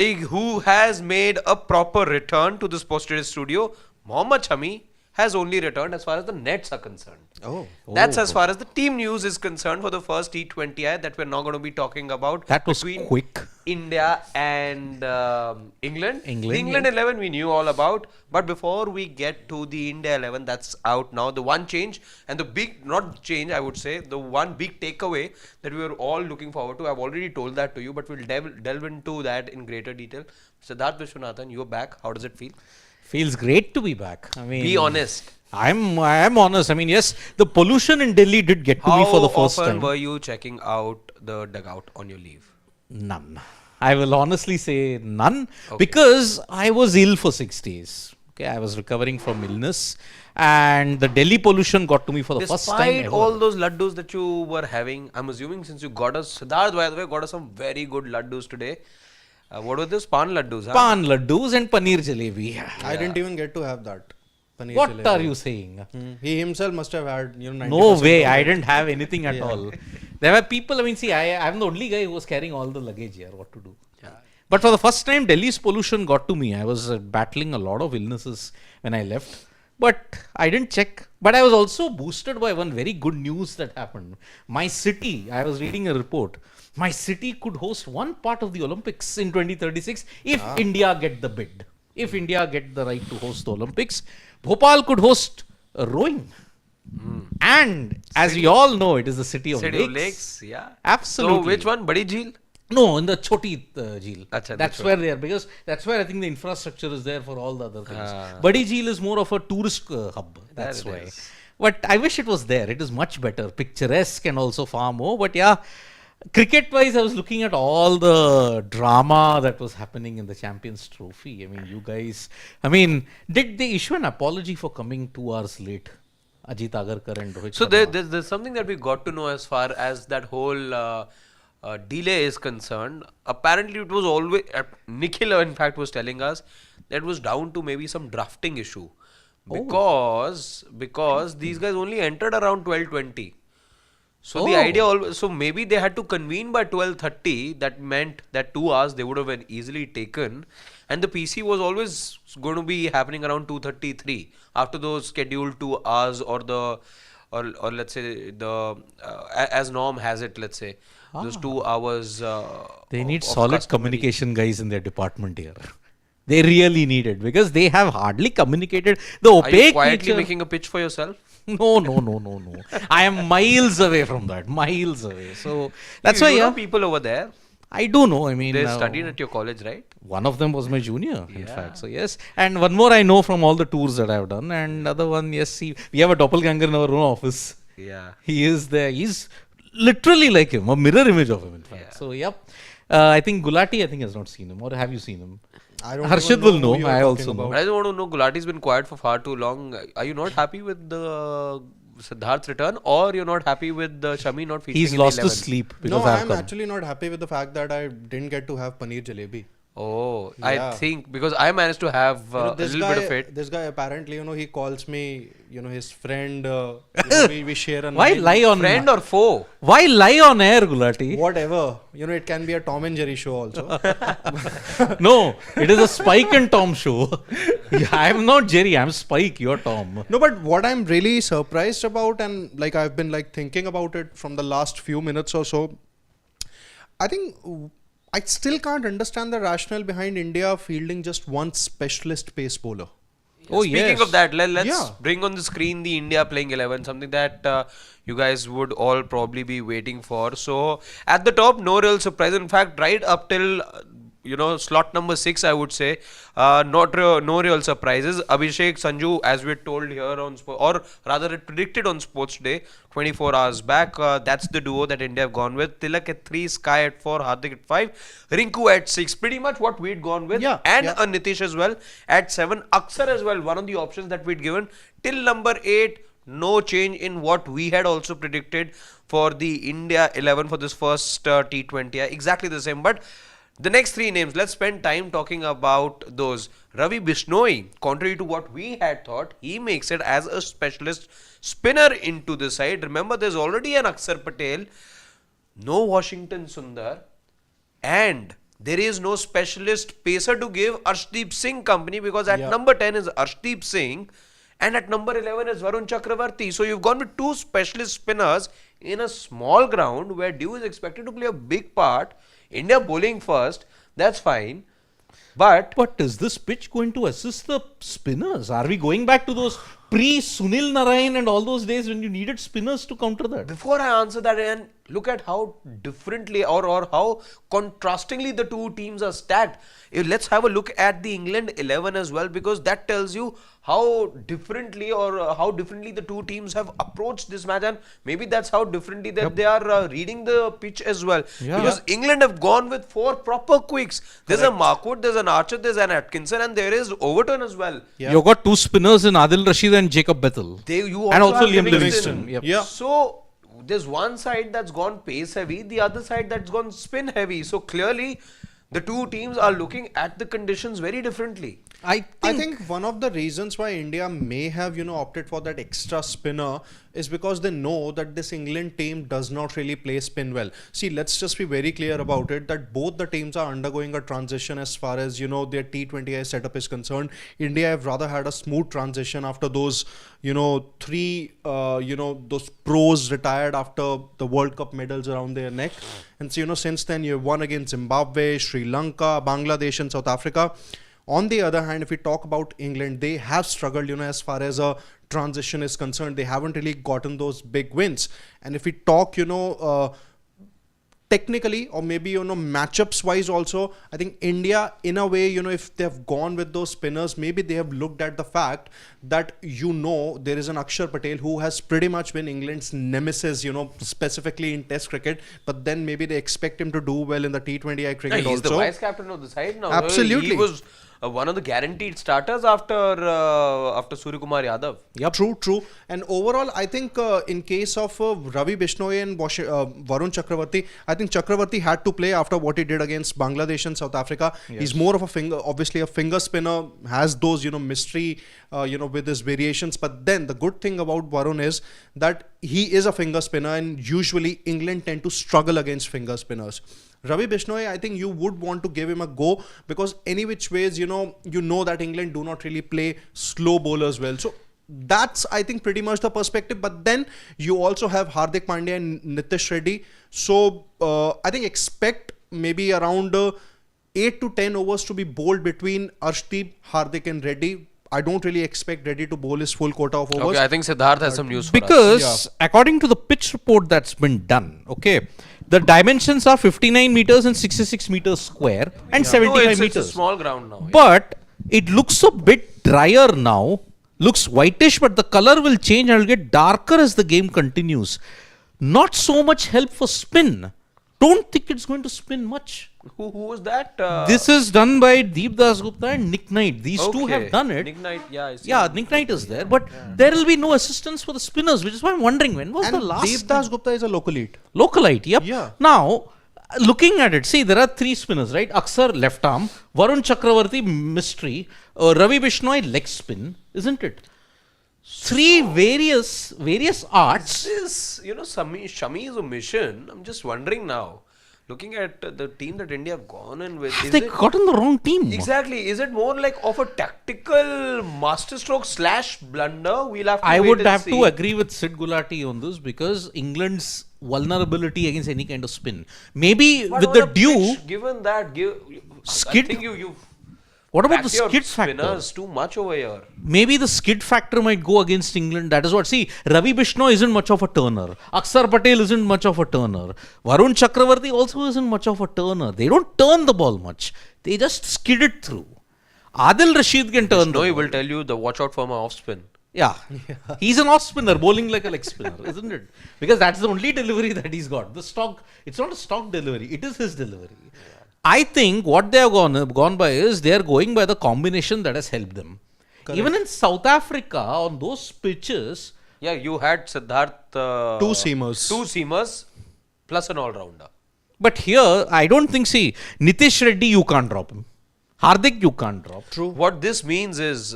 who has made a proper return to this posted studio. Mohammad Shami has only returned as far as the nets are concerned. Oh. That's as far as the team news is concerned for the first T20I that we're now going to be talking about. That was between quick. India and England. England, The England 11 we knew all about. But before we get to the India 11 that's out now, the one change and the big, not change I would say, the one big takeaway that we were all looking forward to. I've already told that to you, but we'll delve into that in greater detail. Siddharth Vishwanathan, you're back. How does it feel? Feels great to be back. I mean, Be honest. I am honest. I mean, yes, the pollution in Delhi did get to me for the first How often time. were you checking out the dugout on your leave? None. I will honestly say none, Okay. because I was ill for 6 days. Okay, I was recovering from illness, and the Delhi pollution got to me for the first time Despite ever. all those laddus that you were having, I'm assuming since you got us, Siddharth by the way, got us some very good laddus today. What were this? Pan laddus, huh? Pan laddus and paneer jalebi. I didn't even get to have that. Paneer What jalebi. are you saying? He himself must have had, 90% No way, of I it. didn't have anything at all. There were people, I mean, see, I'm the only guy who was carrying all the luggage here. What to do? Yeah. But for the first time, Delhi's pollution got to me. I was battling a lot of illnesses when I left. But I didn't check. But I was also boosted by one very good news that happened. My city, I was reading a report, my city could host one part of the Olympics in 2036 if India get the bid. If India get the right to host the Olympics, Bhopal could host rowing. And as we all know, it is the city of City lakes. of Lakes, yeah. Absolutely. So which one? Badi Jheel? No, in the Choti Jheel. Acha, That's the where they are, because that's where I think the infrastructure is there for all the other things. Ah. Badi Jheel is more of a tourist hub. That's There it why. is. But I wish it was there. It is much better, picturesque and also far more. But yeah, cricket-wise, I was looking at all the drama that was happening in the Champions Trophy. I mean, you guys. I mean, did they issue an apology for coming 2 hours late? Ajit Agarkar and Rohit So Sharma. there's something that we got to know as far as that whole delay is concerned. Apparently, it was always Nikhil, in fact, was telling us that it was down to maybe some drafting issue because these guys only entered around 12:20. So the idea always, so maybe they had to convene by 12:30. That meant that 2 hours they would have been easily taken, and the PC was always going to be happening around 2:33 after those scheduled 2 hours or the or let's say the as norm has it, let's say those 2 hours. They need of solid customary- communication guys in their department here. They really need it, because they have hardly communicated the Are you opaque quietly nature. making a pitch for yourself? No. I am miles away from that. Miles away. So that's you why, know yeah, people over there. I do know. I mean, They studied at your college, right? one of them was my junior, in Yeah. fact. So yes, and one more I know from all the tours that I've done, and other one, yes, we have a doppelganger in our own office. Yeah. He is there. He's literally like him, a mirror image of him, in fact. Yeah. So yep. I think Gulati, I think, has not seen him. Or have you seen him? I don't Harshit even will who know. you are I talking also know. about. But I just want to know, Gulati's been quiet for far too long. Are you not happy with the Siddharth's return, or you're not happy with the Shami not featuring He's in the lost 11? his sleep because No, I've I'm come. actually not happy with the fact that I didn't get to have paneer jalebi. Oh, I Yeah. think because I managed to have a little bit of it. This guy apparently, he calls me, his friend. We share a Why name. lie on Friend or foe? Why lie on air, Gulati? Whatever. It can be a Tom and Jerry show also. No, it is a Spike and Tom show. I'm not Jerry, I'm Spike, you're Tom. No, but what I'm really surprised about, and like I've been like thinking about it from the last few minutes or so, I think I still can't understand the rationale behind India fielding just one specialist pace bowler. Oh, Speaking yes. of that, let's Yeah. bring on the screen the India playing 11, something that you guys would all probably be waiting for. So at the top, no real surprise. In fact, right up till slot number 6, I would say, no real surprises. Abhishek, Sanju, as we told here on or rather it predicted on Sports Day 24 hours back, that's the duo that India have gone with. Tilak at 3, Sky at 4, Hardik at 5, Rinku at 6. Pretty much what we'd gone with, and a Nitish as well at 7. Aksar as well, one of the options that we'd given till number 8. No change in what we had also predicted for the India 11 for this first T20I. Exactly the same, but the next 3 names, let's spend time talking about those. Ravi Bishnoi, contrary to what we had thought, he makes it as a specialist spinner into the side. Remember, there's already an Akshar Patel, no Washington Sundar, and there is no specialist pacer to give Arshdeep Singh company, because at number 10 is Arshdeep Singh and at number 11 is Varun Chakravarti. So you've gone with two specialist spinners in a small ground where Dew is expected to play a big part. India bowling first, that's fine. But is this pitch going to assist the spinners? Are we going back to those pre-Sunil Narayan and all those days when you needed spinners to counter that? before I answer that, and look at how differently or how contrastingly the two teams are stacked. Let's have a look at the England 11 as well, because that tells you how differently the two teams have approached this match, and maybe that's how differently that they are reading the pitch as well. Because England have gone with four proper quicks. There's a Markwood, there's an Archer, there's an Atkinson, and there is Overton as well. You've got two spinners in Adil Rashid and Jacob Bethel. And also have Liam Livingston. Yeah. So there's one side that's gone pace heavy, the other side that's gone spin heavy. So clearly the two teams are looking at the conditions very differently. I think one of the reasons why India may have, opted for that extra spinner is because they know that this England team does not really play spin well. See, let's just be very clear about it, that both the teams are undergoing a transition as far as, their T20I setup is concerned. India have rather had a smooth transition after those, three, those pros retired after the World Cup medals around their neck. And so, since then you've won against Zimbabwe, Sri Lanka, Bangladesh and South Africa. On the other hand, if we talk about England, they have struggled, as far as a transition is concerned. They haven't really gotten those big wins. And if we talk, technically, or maybe, matchups wise also, I think India, in a way, if they have gone with those spinners, maybe they have looked at the fact that, there is an Akshar Patel who has pretty much been England's nemesis, specifically in Test cricket. But then maybe they expect him to do well in the T20I cricket He's also. the vice captain of the side now. Absolutely. He was one of the guaranteed starters after Suryakumar Yadav. Yep. True. And overall, I think in case of Ravi Bishnoi and Varun Chakravarti, I think Chakravarti had to play after what he did against Bangladesh and South Africa. Yes. He's more of obviously a finger spinner, has those, mystery, with his variations. But then the good thing about Varun is that he is a finger spinner, and usually England tend to struggle against finger spinners. Ravi Bishnoi, I think you would want to give him a go, because any which ways, that England do not really play slow bowlers well. So that's, I think, pretty much the perspective. But then you also have Hardik Pandya and Nitish Reddy. So I think expect maybe around 8 to 10 overs to be bowled between Arshdeep, Hardik and Reddy. I don't really expect Reddy to bowl his full quota of overs. Okay, I think Siddharth has some news for us. Because according to the pitch report that's been done, the dimensions are 59 meters and 66 meters square and 75 meters. It's a small ground now. But it looks a bit drier now. Looks whitish, but the color will change and will get darker as the game continues. Not so much help for spin. Don't think it's going to spin much. Who was that? This is done by Deep Das Gupta and Nick Knight. These two have done it. Nick Knight, Nick Knight is there, but there will be no assistance for the spinners, which is why I'm wondering when was the last. Deep Das Gupta is a localite. Localite, yep. Yeah. Now, looking at it, see, there are three spinners, right? Akshar left arm, Varun Chakravarti mystery, Ravi Bishnoi leg spin, isn't it? Three various arts. This is, Shami's omission. I'm just wondering now. Looking at the team that India have gone in with, They gotten the wrong team. Exactly. Is it more like of a tactical masterstroke / blunder? We'll have to I wait would and have see. to agree with Sid Gulati on this, because England's vulnerability against any kind of spin. Maybe But with on the a Dew, pitch, given that, Skid- I think you what about the back your skid factor? spinners too much over here. Maybe the skid factor might go against England. That is what. See, Ravi Bishnoi isn't much of a turner. Akshar Patel isn't much of a turner. Varun Chakravarti also isn't much of a turner. They don't turn the ball much. They just skid it through. Adil Rashid can turn the No, he ball. will tell you the watch out for my off spin. Yeah. He's an off spinner, bowling like a leg spinner, isn't it? Because that's the only delivery that he's got. The stock, it's not a stock delivery, it is his delivery. I think what they have gone by is they are going by the combination that has helped them. Correct. Even in South Africa, on those pitches. Yeah, you had Siddharth. Two seamers plus an all-rounder. But here, I don't think, Nitish Reddy, you can't drop him. Hardik, you can't drop. True. What this means is,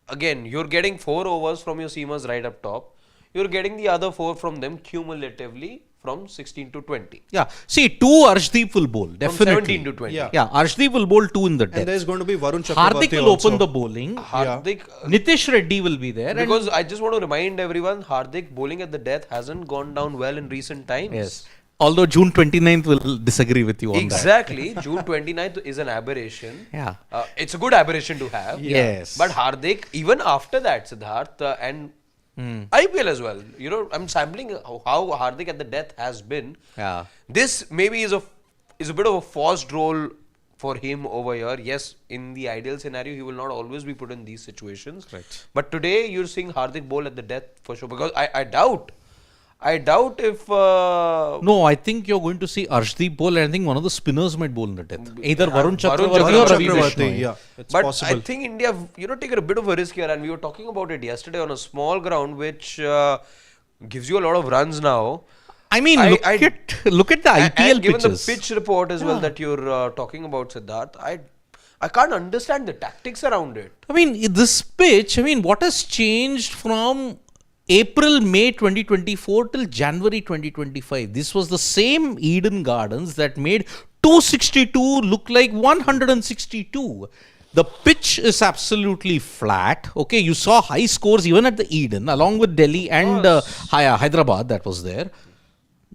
again, you're getting 4 overs from your seamers right up top. You're getting the other 4 from them cumulatively from 16 to 20. Yeah. See, 2 Arshdeep will bowl. From Definitely. 17 to 20. Yeah. Yeah, Arshdeep will bowl 2 in the death. And there's going to be Varun Hardik Chakravarti will also. open the bowling. Hardik, Nitish Reddy will be there. because I just want to remind everyone, Hardik bowling at the death hasn't gone down well in recent times. Yes. Although June 29th will disagree with you on that. Exactly. June 29th is an aberration. Yeah. It's a good aberration to have. Yes. But Hardik, even after that, Siddharth, and IPL as well, I'm sampling how Hardik at the death has been. Yeah. This maybe is a bit of a forced role for him over here. Yes, in the ideal scenario, he will not always be put in these situations. Right. But today, you're seeing Hardik bowl at the death for sure. Because I doubt if... No, I think you're going to see Arshdeep bowl, and I think one of the spinners might bowl in the death. Either Varun Chakravarti Chakravarti. or Ravi Chakravarti, Bishnoi. yeah, it's But possible. I think India, taken a bit of a risk here, and we were talking about it yesterday on a small ground, which gives you a lot of runs now. I mean, look at the IPL and given pitches. the pitch report as well that you're talking about, Siddharth, I can't understand the tactics around it. I mean, this pitch, what has changed from April, May 2024 till January 2025? This was the same Eden Gardens that made 262 look like 162. The pitch is absolutely flat. Okay, you saw high scores even at the Eden, along with Delhi and Hyderabad that was there.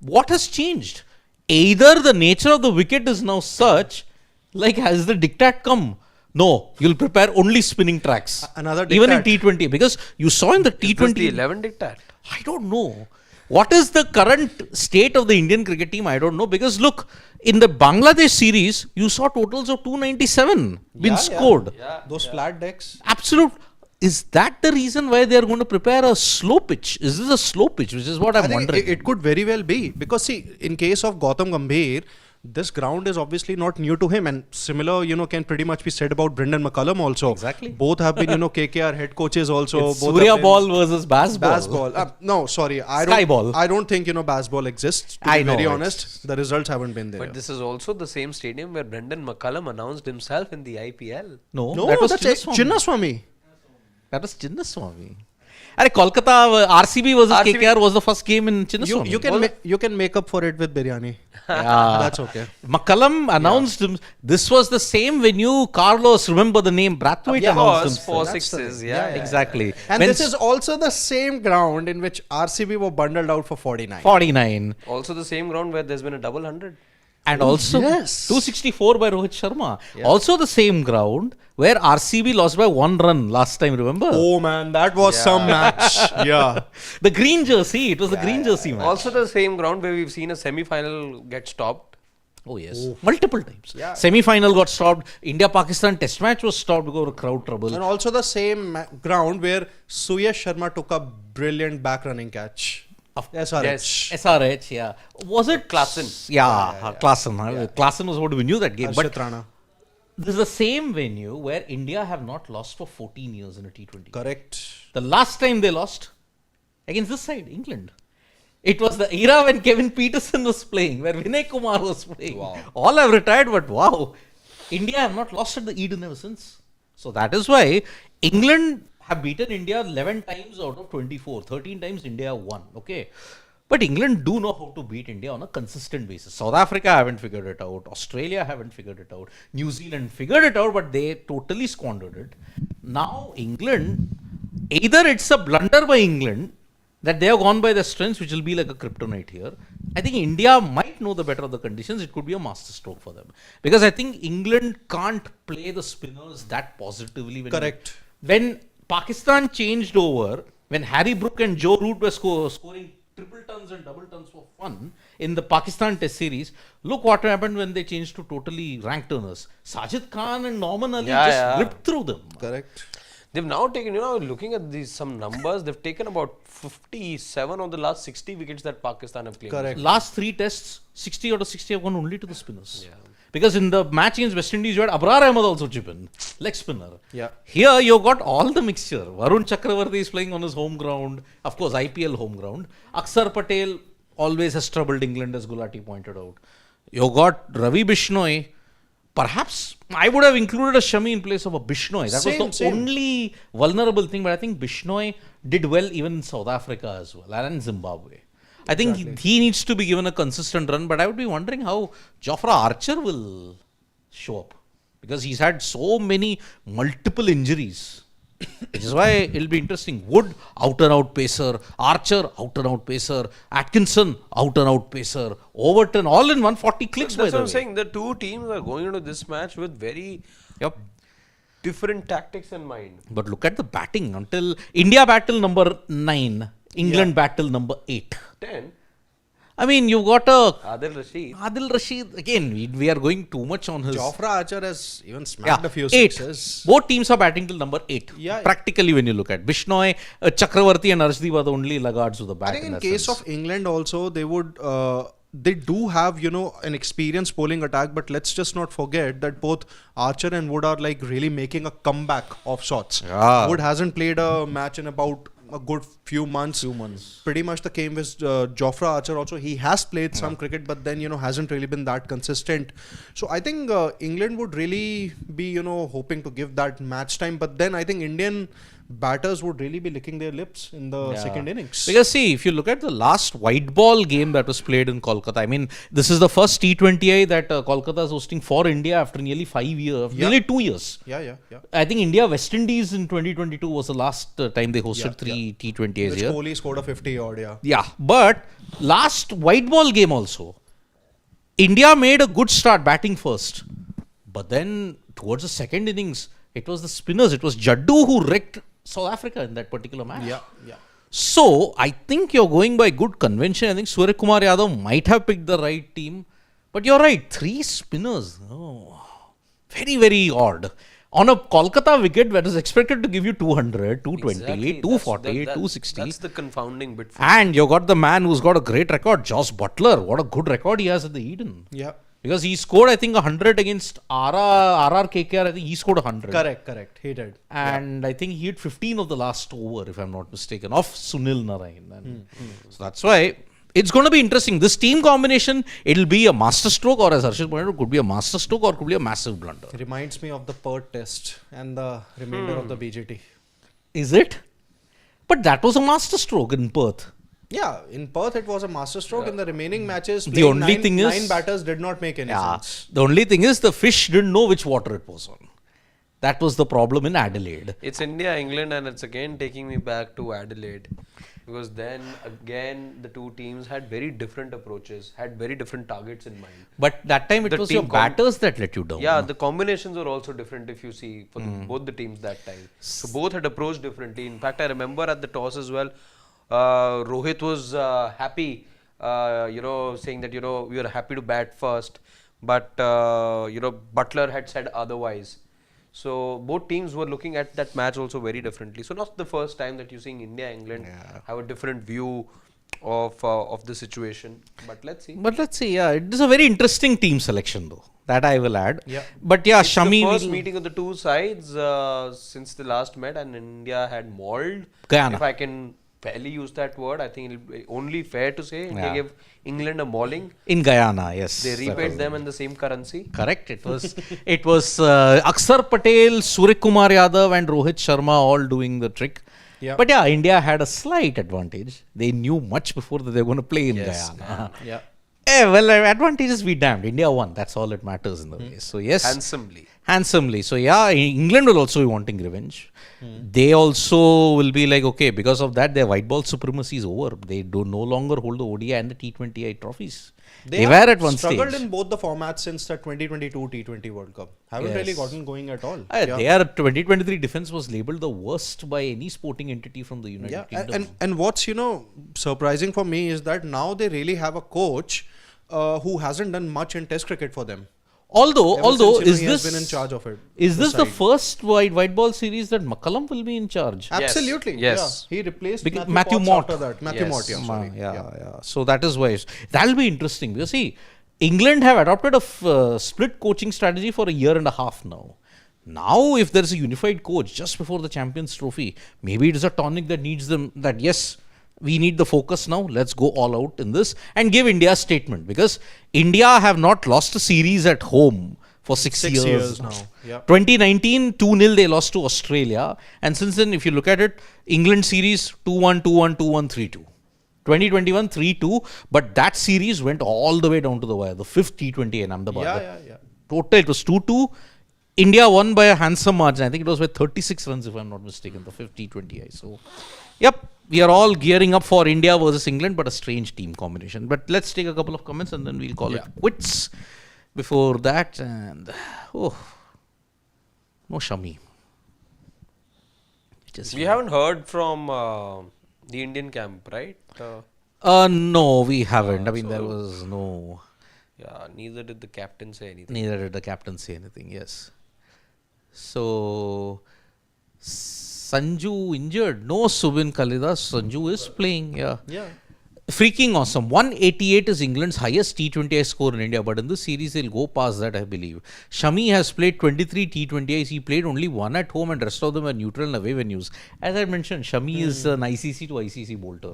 What has changed? Either the nature of the wicket is now such, like has the diktat come? No, you'll prepare only spinning tracks. Another even in diktat. T20, because you saw in the Is this T20. the 11 diktat? I don't know. What is the current state of the Indian cricket team? I don't know. Because look, in the Bangladesh series, you saw totals of 297 been scored. Those flat decks. Absolute. Is that the reason why they are going to prepare a slow pitch? Is this a slow pitch? Which is what I'm I think wondering. it could very well be. Because see, in case of Gautam Gambhir, this ground is obviously not new to him, and similar, can pretty much be said about Brendan McCullum also. Exactly. Both have been, KKR head coaches also. It's both Surya have been ball versus Bass ball. Bass ball. No, sorry. Sky ball. I don't think, Bass ball exists. To I be know, very it's- honest, the results haven't been there. But this is also the same stadium where Brendan McCullum announced himself in the IPL. No, No, that was that's Chinnaswamy. Chinnaswamy. That was Chinnaswamy. Are Kolkata RCB versus RCB. KKR was the first game in Chinnaswamy. You can make up for it with biryani. Yeah. That's okay. McCullum announced him. This was the same venue. Carlos, remember the name Brathwaite Yeah, announced four himself. sixes. Yeah, Exactly. And When this is also the same ground in which RCB were bundled out for 49. 49. Also the same ground where there's been a double 100. And also yes. 264 by Rohit Sharma. Also the same ground where RCB lost by 1 run last time, remember? Oh man, that was some match. Yeah. The green jersey. It was the green jersey match. Also the same ground where we've seen a semi-final get stopped. Oh yes, multiple times. Semi-final got stopped. India-Pakistan test match was stopped because of crowd trouble. And also the same ground where Suyash Sharma took a brilliant back running catch. SRH. Yes. SRH, yeah. Was it Klassen? Yeah, Klassen. Klassen was what we knew that game. Harshit But Rana. this is the same venue where India have not lost for 14 years in a T20. Correct. The last time they lost against this side, England. It was the era when Kevin Peterson was playing, where Vinay Kumar was playing. Wow. All have retired, but wow. India have not lost at the Eden ever since. So that is why England have beaten India 11 times out of 24. 13 times India won. Okay. But England do know how to beat India on a consistent basis. South Africa haven't figured it out. Australia haven't figured it out. New Zealand figured it out, but they totally squandered it. Now England, either it's a blunder by England that they have gone by their strengths, which will be like a kryptonite here. I think India might know the better of the conditions. It could be a masterstroke for them. Because I think England can't play the spinners that positively. Correct. When Pakistan changed over, when Harry Brook and Joe Root were scoring triple tons and double tons for fun in the Pakistan Test series, look what happened when they changed to totally rank turners. Sajid Khan and Norman Ali ripped through them. Correct. They've now taken, looking at some numbers, they've taken about 57 of the last 60 wickets that Pakistan have claimed. Correct. Last 3 tests, 60 out of 60 have gone only to the spinners. Because in the match against West Indies, you had Abrar Ahmed also chip in, leg spinner. Yeah. Here, you got all the mixture. Varun Chakravarti is playing on his home ground, of course, IPL home ground. Akshar Patel always has troubled England, as Gulati pointed out. You got Ravi Bishnoi. Perhaps I would have included a Shami in place of a Bishnoi. That was the only vulnerable thing, but I think Bishnoi did well even in South Africa as well and in Zimbabwe. I think he needs to be given a consistent run, but I would be wondering how Jofra Archer will show up because he's had so many multiple injuries. Which is why it'll be interesting. Wood, out and out pacer. Archer, out and out pacer. Atkinson, out and out pacer. Overton, all in 140 clicks. That's what I'm saying. The two teams are going into this match with very different tactics in mind. But look at the batting. Until India battle number 9, England battle number 8. 10. I mean, you've got a Adil Rashid. Again, we are going too much on his. Jofra Archer has even smacked a few 8. sixes. Both teams are batting till number 8. Yeah. Practically, when you look at Bishnoi, Chakravarti and Arshdeep are the only laggards with the bat. I think in case of England also, they would. They do have, an experienced bowling attack, but let's just not forget that both Archer and Wood are like really making a comeback of sorts. Yeah. Wood hasn't played a match in about a good few months. Pretty much the came with Jofra Archer also. He has played some cricket, but then, hasn't really been that consistent. So I think England would really be, hoping to give that match time. But then I think Indian batters would really be licking their lips in the second innings. Because see, if you look at the last white ball game that was played in Kolkata, I mean, this is the first T20I that Kolkata is hosting for India after nearly 5 years, nearly 2 years. Yeah. I think India West Indies in 2022 was the last time they hosted three T20Is Which here. Kohli scored a 50 odd, Yeah, but last white ball game also, India made a good start batting first, but then towards the second innings, it was the spinners. It was Jaddu who wrecked South Africa in that particular match. Yeah. So I think you're going by good convention. I think Surya Kumar Yadav might have picked the right team, but you're right. 3 spinners. Oh, very, very odd. On a Kolkata wicket that is expected to give you 200, 220, Exactly. 240, 260. That's the confounding bit. And you got the man who's got a great record, Josh Butler. What a good record he has at the Eden. Yeah. Because he scored, I think, 100 against RR KKR. I think he scored 100. Correct. He did. And I think he hit 15 of the last over, if I'm not mistaken, off Sunil Narayan. And so that's why it's going to be interesting. This team combination, it'll be a masterstroke, or as Harshit pointed out, could be a masterstroke or could be a massive blunder. It reminds me of the Perth test and the remainder of the BGT. Is it? But that was a masterstroke in Perth. Yeah, in Perth it was a masterstroke. In the remaining matches, The only thing is- 9 batters did not make any sense. The only thing is the fish didn't know which water it was on. That was the problem in Adelaide. It's India, England, and it's again taking me back to Adelaide. Because then again, the two teams had very different approaches, had very different targets in mind. But that time it The was team your batters that let you down. Yeah, the combinations were also different if you see for both the teams that time. So both had approached differently. In fact, I remember at the toss as well, Rohit was happy, saying that, we were happy to bat first. But, Butler had said otherwise. So both teams were looking at that match also very differently. So not the first time that you're seeing India, England have a different view of the situation. But let's see. It is a very interesting team selection though. That I will add. Yeah. But yeah, It's Shami. the first meeting of the two sides since the last met, and India had mauled. Guyana. If I can fairly use that word, I think it'll be only fair to say India gave England a mauling. In Guyana, yes. They repaid them in the same currency. Correct. It was Akshar Patel, Surya Kumar Yadav and Rohit Sharma all doing the trick. Yeah. But yeah, India had a slight advantage. They knew much before that they were going to play in Guyana. Yeah. Advantages be damned. India won. That's all that matters in the race. So yes. Handsomely. So yeah, England will also be wanting revenge. They also will be like, okay, because of that, their white ball supremacy is over. They do no longer hold the ODI and the T20I trophies. They were at one stage. Struggled in both the formats since the 2022 T20 World Cup. Haven't really gotten going at all. Their 2023 defense was labelled the worst by any sporting entity from the United Kingdom. And what's surprising for me is that now they really have a coach who hasn't done much in Test cricket for them. Although Since, is he this has been in charge of it? Is this the side. first white ball series that McCullum will be in charge? Absolutely. Yes. Yeah. He replaced Matthew Potts Mott. after that. Matthew Mott. Yeah. Sorry. Yeah. So that is why that'll be interesting. You see, England have adopted a split coaching strategy for a year and a half now. Now, if there is a unified coach just before the Champions Trophy, maybe it is a tonic that needs them. That yes, we need the focus now. Let's go all out in this and give India a statement, because India have not lost a series at home for 6 years now. Yeah. 2019, 2-0 they lost to Australia. And since then, if you look at it, England series 2-1, 2-1, 2-1, 3-2. 2021 3-2, but that series went all the way down to the wire. The fifth T20 in Ahmedabad. Yeah. Total, it was 2-2. India won by a handsome margin. I think it was by 36 runs, if I'm not mistaken, the fifth T20I. So, yep, we are all gearing up for India versus England, but a strange team combination. But let's take a couple of comments and then we'll call it quits. Before that, and no Shami. We haven't heard from the Indian camp, right? No, we haven't. I mean, there was no. Yeah, neither did the captain say anything. Neither did the captain say anything. Yes. So Sanju injured. No, Subin Kalidas. Sanju is playing. Yeah. Freaking awesome. 188 is England's highest T20I score in India, but in this series they'll go past that, I believe. Shami has played 23 T20Is. He played only one at home and rest of them are neutral and away venues. As I mentioned, Shami is an ICC to ICC bolter.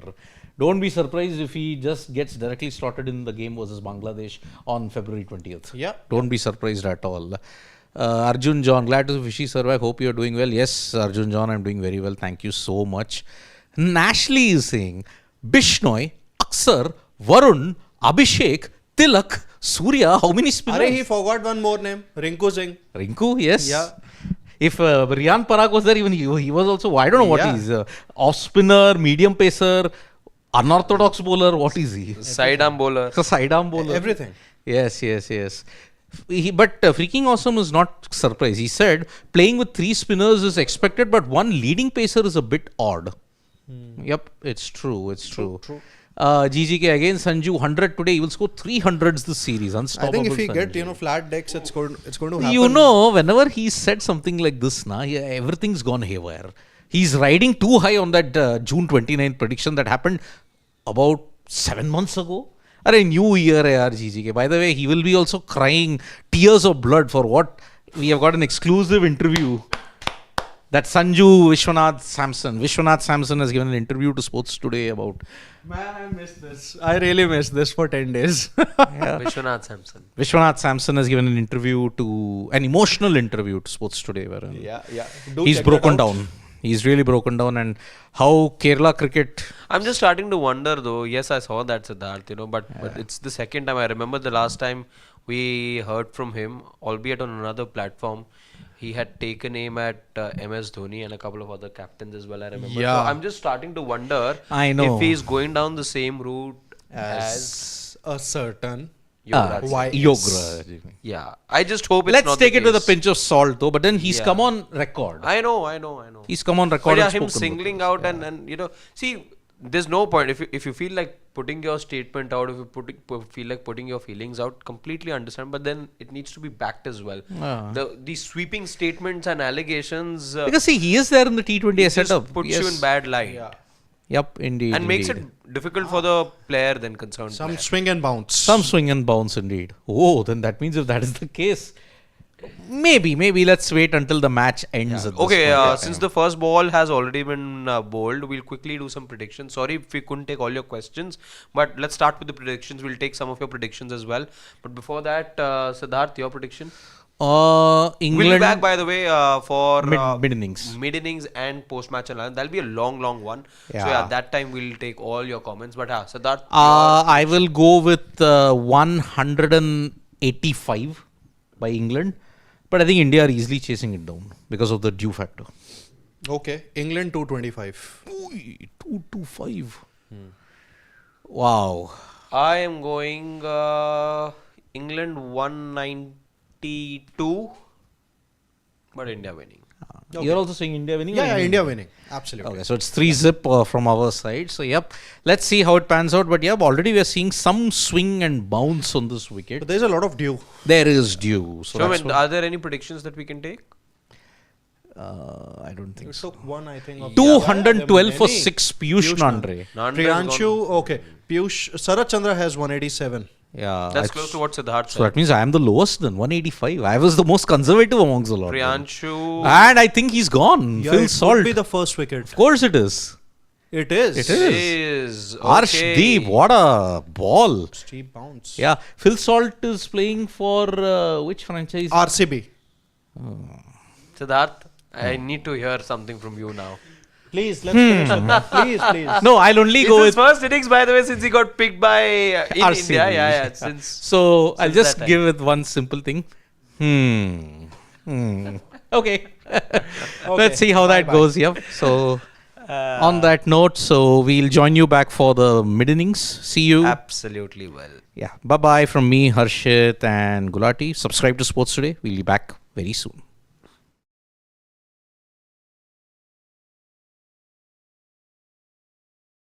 Don't be surprised if he just gets directly slotted in the game versus Bangladesh on February 20th. Yeah. Don't be surprised at all. Arjun John, glad to Vishy Sarvak. Hope you're doing well. Yes, Arjun John, I'm doing very well. Thank you so much. Nashley is saying, Bishnoi, Aksar, Varun, Abhishek, Tilak, Surya, how many spinners? He forgot one more name. Rinku Singh. Rinku, yes. Yeah. If Riyan Parag was there, even he was also, I don't know what he is. Off spinner, medium pacer, unorthodox bowler, what is he? Sidearm bowler. So sidearm bowler. Everything. Yes. But freaking awesome is not surprise. He said playing with three spinners is expected, but one leading pacer is a bit odd. Yep, it's true. True. GGK again, Sanju 100 today. He will score 300s this series. Unstoppable. I think if he Sanju. get flat decks, it's going to happen. Whenever he said something like this, everything's gone haywire. He's riding too high on that June 29th prediction that happened about 7 months ago. A new year, GGK. By the way, he will be also crying tears of blood for what we have got an exclusive interview. That Sanju Vishwanath Samson has given an interview to Sports Today about. Man, I missed this. I really missed this for 10 days. Vishwanath Samson. Vishwanath Samson has given an emotional interview to Sports Today. Wherein he's broken down. He's really broken down, and how Kerala cricket. I'm just starting to wonder though. Yes, I saw that Siddharth, but it's the second time. I remember the last time we heard from him, albeit on another platform. He had taken aim at MS Dhoni and a couple of other captains as well, I remember. Yeah. So I'm just starting to wonder if he's going down the same route as a certain Yogra. Yeah. I just hope it's Let's not take the it with a case. pinch of salt though, but then he's come on record. I know. He's come on record. But and him spoken singling about out and see, there's no point if you feel like putting your statement out, if you feel like putting your feelings out, completely understand, but then it needs to be backed as well. These sweeping statements and allegations because he is there in the T20I just setup. puts you in bad light. Yep, indeed. And makes it difficult for the player then concerned. some player. swing and bounce. Some swing and bounce indeed. Oh, then that means if that is the case, maybe let's wait until the match ends. At this point. Since the first ball has already been bowled, we'll quickly do some predictions. Sorry if we couldn't take all your questions, but let's start with the predictions. We'll take some of your predictions as well. But before that, Siddharth, your prediction? England. We'll be back, by the way, for mid innings. Mid-innings and post-match analysis. That'll be a long one. Yeah. So at that time we'll take all your comments. But Siddharth, I will go with 185 by England, but I think India are easily chasing it down because of the due factor. Okay, England 225. 225. Wow. I am going England 192, but India winning. You're also saying India winning? Yeah, India winning. Absolutely. Okay, so it's 3-0 from our side. So, yep, let's see how it pans out. But, already we are seeing some swing and bounce on this wicket. But there's a lot of dew. There is dew. So, are there any predictions that we can take? I don't think It so. took one, I think. Of 212 for 6, Piyush Nandre. Priyanshu, okay. Piyush, Sarat Chandra has 187. Yeah, That's close to what Siddharth said. So that means I am the lowest then, 185. I was the most conservative amongst the lot. Priyanshu. And I think he's gone. Yeah, Phil it Salt. could be the first wicket. Of course it is. It is. It is. Arshdeep, what a ball. Steep bounce. Yeah, Phil Salt is playing for which franchise? RCB. Siddharth, I need to hear something from you now. Please, let's finish it. Man. Please. No, I'll only It's go his with first innings, by the way, since he got picked by in RCB. India. Yeah. So I'll since just that give it one simple thing. Okay. Let's see how that goes. Yep. So on that note, so we'll join you back for the mid innings. See you. Absolutely well. Yeah. Bye bye from me, Harshit and Gulati. Subscribe to Sports Today. We'll be back very soon.